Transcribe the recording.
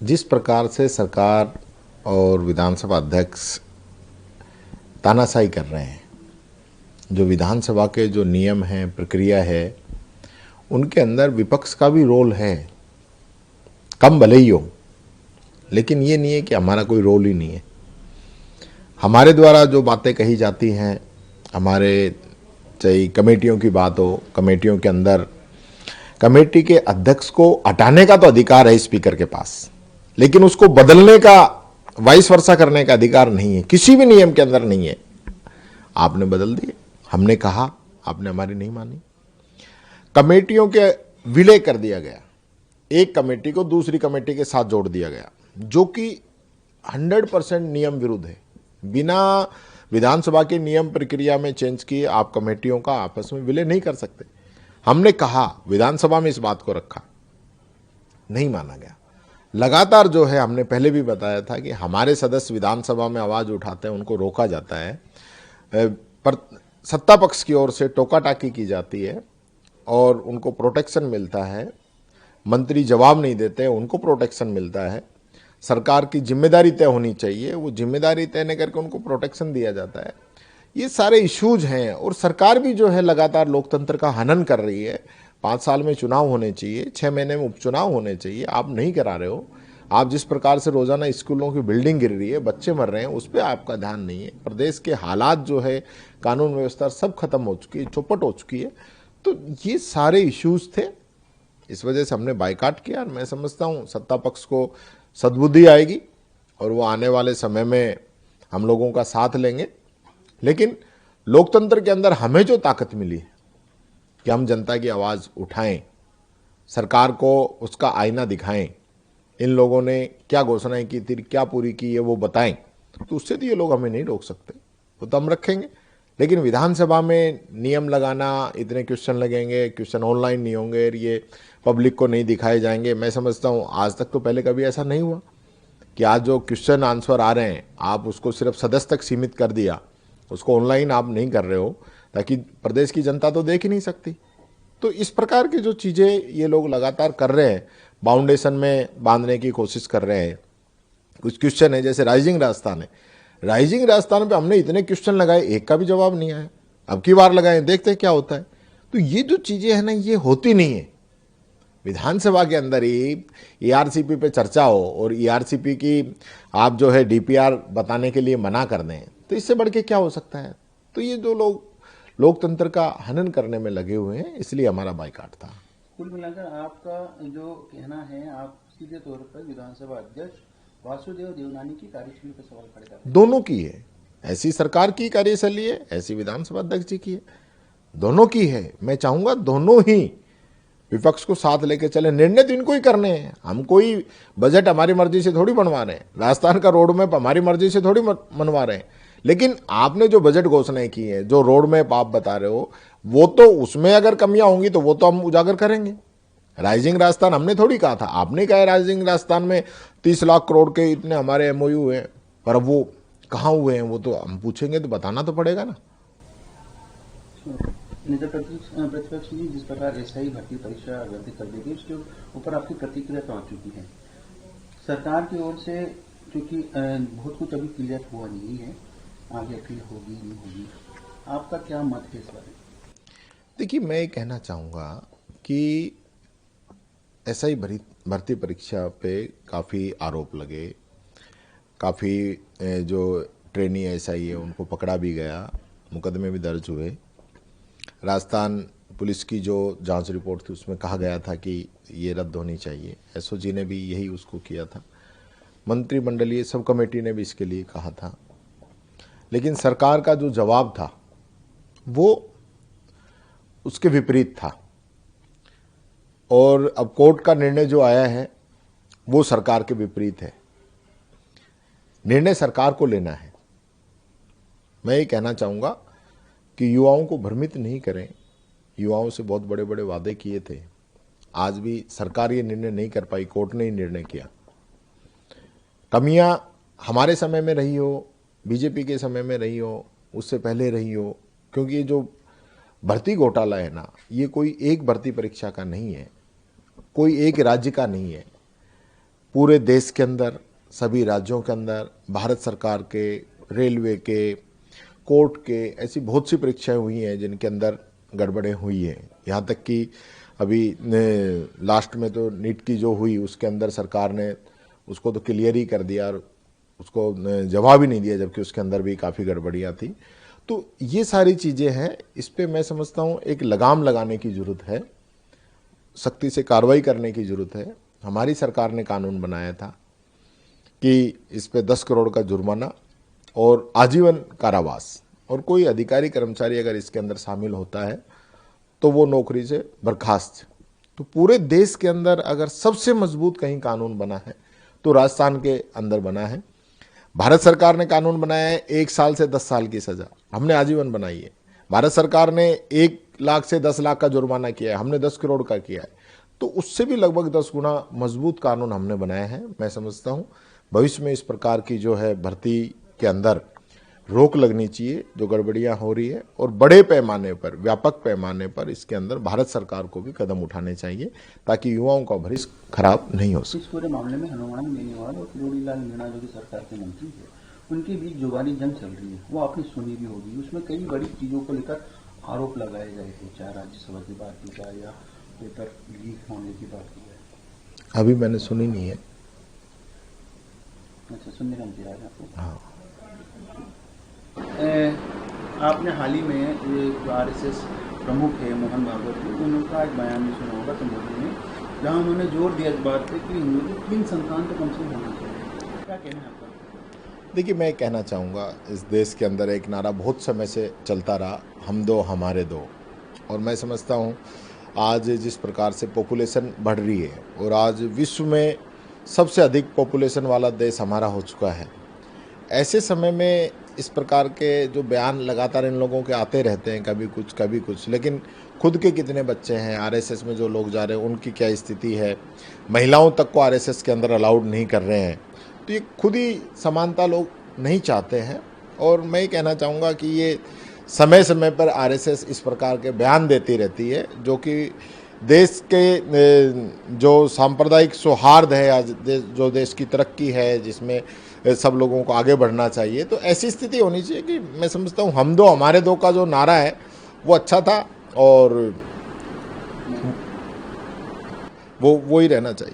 जिस प्रकार से सरकार और विधानसभा अध्यक्ष तानाशाही कर रहे हैं, जो विधानसभा के जो नियम हैं, प्रक्रिया है, उनके अंदर विपक्ष का भी रोल है, कम भले ही हो, लेकिन ये नहीं है कि हमारा कोई रोल ही नहीं है। हमारे द्वारा जो बातें कही जाती हैं, हमारे चाहे कमेटियों की बात हो, कमेटियों के अंदर कमेटी के अध्यक्ष को हटाने का तो अधिकार है स्पीकर के पास, लेकिन उसको बदलने का, वाइस वर्सा करने का अधिकार नहीं है, किसी भी नियम के अंदर नहीं है। आपने बदल दिए, हमने कहा, आपने हमारी नहीं मानी। कमेटियों के विलय कर दिया गया, एक कमेटी को दूसरी कमेटी के साथ जोड़ दिया गया, जो कि 100% नियम विरुद्ध है। बिना विधानसभा के नियम प्रक्रिया में चेंज किए आप कमेटियों का आपस में विलय नहीं कर सकते। हमने कहा, विधानसभा में इस बात को रखा, नहीं माना गया। लगातार जो है, हमने पहले भी बताया था कि हमारे सदस्य विधानसभा में आवाज उठाते हैं, उनको रोका जाता है, पर सत्ता पक्ष की ओर से टोका टाकी की जाती है और उनको प्रोटेक्शन मिलता है। मंत्री जवाब नहीं देते, उनको प्रोटेक्शन मिलता है। सरकार की जिम्मेदारी तय होनी चाहिए, वो जिम्मेदारी तय नहीं करके उनको प्रोटेक्शन दिया जाता है। ये सारे इश्यूज हैं और सरकार भी जो है लगातार लोकतंत्र का हनन कर रही है। 5 साल में चुनाव होने चाहिए, 6 महीने में उपचुनाव होने चाहिए, आप नहीं करा रहे हो। आप जिस प्रकार से रोजाना स्कूलों की बिल्डिंग गिर रही है, बच्चे मर रहे हैं, उस पर आपका ध्यान नहीं है। प्रदेश के हालात जो है, कानून व्यवस्था सब खत्म हो चुकी है, चौपट हो चुकी है। तो ये सारे इश्यूज थे, इस वजह से हमने बायकॉट किया। और मैं समझता हूँ सत्ता पक्ष को सद्बुद्धि आएगी और वो आने वाले समय में हम लोगों का साथ लेंगे। लेकिन लोकतंत्र के अंदर हमें जो ताकत मिली कि हम जनता की आवाज़ उठाएं, सरकार को उसका आईना दिखाएं, इन लोगों ने क्या घोषणाएं की थी, क्या पूरी की है, वो बताएं, तो उससे तो ये लोग हमें नहीं रोक सकते, वो तो हम रखेंगे। लेकिन विधानसभा में नियम लगाना, इतने क्वेश्चन लगेंगे, क्वेश्चन ऑनलाइन नहीं होंगे, ये पब्लिक को नहीं दिखाए जाएंगे। मैं समझता हूँ आज तक तो पहले कभी ऐसा नहीं हुआ कि आज जो क्वेश्चन आंसर आ रहे हैं, आप उसको सिर्फ सदस्य तक सीमित कर दिया, उसको ऑनलाइन आप नहीं कर रहे हो, ताकि प्रदेश की जनता तो देख ही नहीं सकती। तो इस प्रकार की जो चीज़ें ये लोग लगातार कर रहे हैं, बाउंडेशन में बांधने की कोशिश कर रहे हैं। कुछ क्वेश्चन है, जैसे राइजिंग राजस्थान है, राइजिंग राजस्थान पे हमने इतने क्वेश्चन लगाए, एक का भी जवाब नहीं आया। अब की बार लगाए, देखते हैं क्या होता है। तो ये जो चीज़ें हैं ना, ये होती नहीं है। विधानसभा के अंदर ही ईआरसीपी पे चर्चा हो और ईआरसीपी की आप जो है डीपीआर बताने के लिए मना कर दें, तो इससे बढ़ के क्या हो सकता है। तो ये जो लोग लोकतंत्र का हनन करने में लगे हुए हैं, इसलिए हमारा बायकॉट था। कुल मिलाकर आपका जो कहना है, आप सीधे तौर पर विधानसभा अध्यक्ष वासुदेव देवनानी की कार्यशैली पर सवाल खड़े करते हैं। दोनों की है, ऐसी सरकार की कार्यशैली है, ऐसी विधानसभा अध्यक्ष जी की है, दोनों की है। मैं चाहूंगा दोनों ही विपक्ष को साथ लेके चले। निर्णय तो इनको ही करने हैं, हम कोई बजट हमारी मर्जी से थोड़ी बनवा रहे हैं, राजस्थान का रोड मैप हमारी मर्जी से थोड़ी बनवा रहे हैं। लेकिन आपने जो बजट घोषणाएं की है, जो रोड मैप आप बता रहे हो, वो तो उसमें अगर कमियां होंगी तो वो तो हम उजागर करेंगे। राइजिंग राजस्थान हमने थोड़ी कहा था, आपने कहा है राइजिंग राजस्थान में 30 लाख करोड़ के इतने हमारे एमओयू हैं, पर अब वो कहाँ हुए हैं, वो तो हम पूछेंगे तो बताना तो पड़ेगा ना। नेता प्रतिपक्ष ने जिस प्रकार एसआई भर्ती परीक्षा रद्द कर दी थी, उसके ऊपर आपकी प्रतिक्रिया तो आ चुकी है। सरकार की ओर से क्योंकि बहुत कुछ अभी क्लियर हुआ नहीं है, आगे अपील होगी नहीं होगी, आपका क्या मत है इस बारे में? देखिए, मैं ये कहना चाहूँगा कि एसआई भर्ती परीक्षा पे काफ़ी आरोप लगे, काफ़ी जो ट्रेनी एसआई है उनको पकड़ा भी गया, मुकदमे भी दर्ज हुए। राजस्थान पुलिस की जो जांच रिपोर्ट थी उसमें कहा गया था कि ये रद्द होनी चाहिए, एसओजी ने भी यही उसको किया था, मंत्रिमंडलीय सब कमेटी ने भी इसके लिए कहा था। लेकिन सरकार का जो जवाब था वो उसके विपरीत था, और अब कोर्ट का निर्णय जो आया है वो सरकार के विपरीत है। निर्णय सरकार को लेना है। मैं ये कहना चाहूँगा कि युवाओं को भ्रमित नहीं करें। युवाओं से बहुत बड़े बड़े वादे किए थे, आज भी सरकार ये निर्णय नहीं कर पाई, कोर्ट ने ही निर्णय किया। कमियां हमारे समय में रही हो, बीजेपी के समय में रही हो, उससे पहले रही हो, क्योंकि ये जो भर्ती घोटाला है ना, ये कोई एक भर्ती परीक्षा का नहीं है, कोई एक राज्य का नहीं है। पूरे देश के अंदर, सभी राज्यों के अंदर, भारत सरकार के, रेलवे के, कोर्ट के, ऐसी बहुत सी परीक्षाएं हुई हैं जिनके अंदर गड़बड़ें हुई हैं। यहाँ तक कि अभी लास्ट में तो नीट की जो हुई उसके अंदर सरकार ने उसको तो क्लियर ही कर दिया और उसको जवाब ही नहीं दिया, जबकि उसके अंदर भी काफ़ी गड़बड़ियाँ थी। तो ये सारी चीज़ें हैं, इस पे मैं समझता हूँ एक लगाम लगाने की ज़रूरत है, सख्ती से कार्रवाई करने की ज़रूरत है। हमारी सरकार ने कानून बनाया था कि इस पे 10 करोड़ का जुर्माना और आजीवन कारावास, और कोई अधिकारी कर्मचारी अगर इसके अंदर शामिल होता है तो वो नौकरी से बर्खास्त। तो पूरे देश के अंदर अगर सबसे मजबूत कहीं कानून बना है तो राजस्थान के अंदर बना है। भारत सरकार ने कानून बनाया है 1 साल से 10 साल की सजा, हमने आजीवन बनाई है। भारत सरकार ने 1 लाख से 10 लाख का जुर्माना किया है, हमने 10 करोड़ का किया है। तो उससे भी लगभग 10 गुना मजबूत कानून हमने बनाए हैं। मैं समझता हूँ भविष्य में इस प्रकार की जो है भर्ती के अंदर रोक लगनी चाहिए जो गड़बड़ियां हो रही है, और बड़े पैमाने पर, व्यापक पैमाने पर इसके अंदर भारत सरकार को भी कदम उठाने चाहिए ताकि युवाओं का भविष्य खराब नहीं हो सके। इस पूरे मामले में हनुमान बेनीवाल और किरोड़ीलाल मीणा जो कि सरकार के मंत्री है, उनके बीच जुबानी जंग चल रही है, वो आपने सुनी भी होगी। उसमें कई बड़ी चीजों को लेकर आरोप लगाए गए थे, चाहे राज्यसभा की बात की जाए या पेपर लीक होने की बात की जाए। अभी मैंने सुनी नहीं है। अच्छा, सुनने का इंतजार है आपको। हाँ, आपने हाल ही में ये जो आरएसएस प्रमुख है मोहन भागवत जी, उनका एक बयान भी सुना होगा संबोधन में, जहां उन्होंने जोर दिया इस बात पे कि हिंदुओं को 3 संतान तो कम से कम होना चाहिए। क्या कहना है आपका? देखिए, मैं कहना चाहूँगा इस देश के अंदर एक नारा बहुत समय से चलता रहा, हम दो हमारे दो। और मैं समझता हूँ आज जिस प्रकार से पॉपुलेशन बढ़ रही है और आज विश्व में सबसे अधिक पॉपुलेशन वाला देश हमारा हो चुका है, ऐसे समय में इस प्रकार के जो बयान लगातार इन लोगों के आते रहते हैं, कभी कुछ, लेकिन खुद के कितने बच्चे हैं, आरएसएस में जो लोग जा रहे हैं उनकी क्या स्थिति है, महिलाओं तक को आरएसएस के अंदर अलाउड नहीं कर रहे हैं। तो ये खुद ही समानता लोग नहीं चाहते हैं। और मैं ये कहना चाहूँगा कि ये समय समय पर आरएसएस इस प्रकार के बयान देती रहती है जो कि देश के जो सांप्रदायिक सौहार्द है, आज जो देश की तरक्की है, जिसमें सब लोगों को आगे बढ़ना चाहिए, तो ऐसी स्थिति होनी चाहिए कि मैं समझता हूँ हम दो हमारे दो का जो नारा है वो अच्छा था और वो ही रहना चाहिए।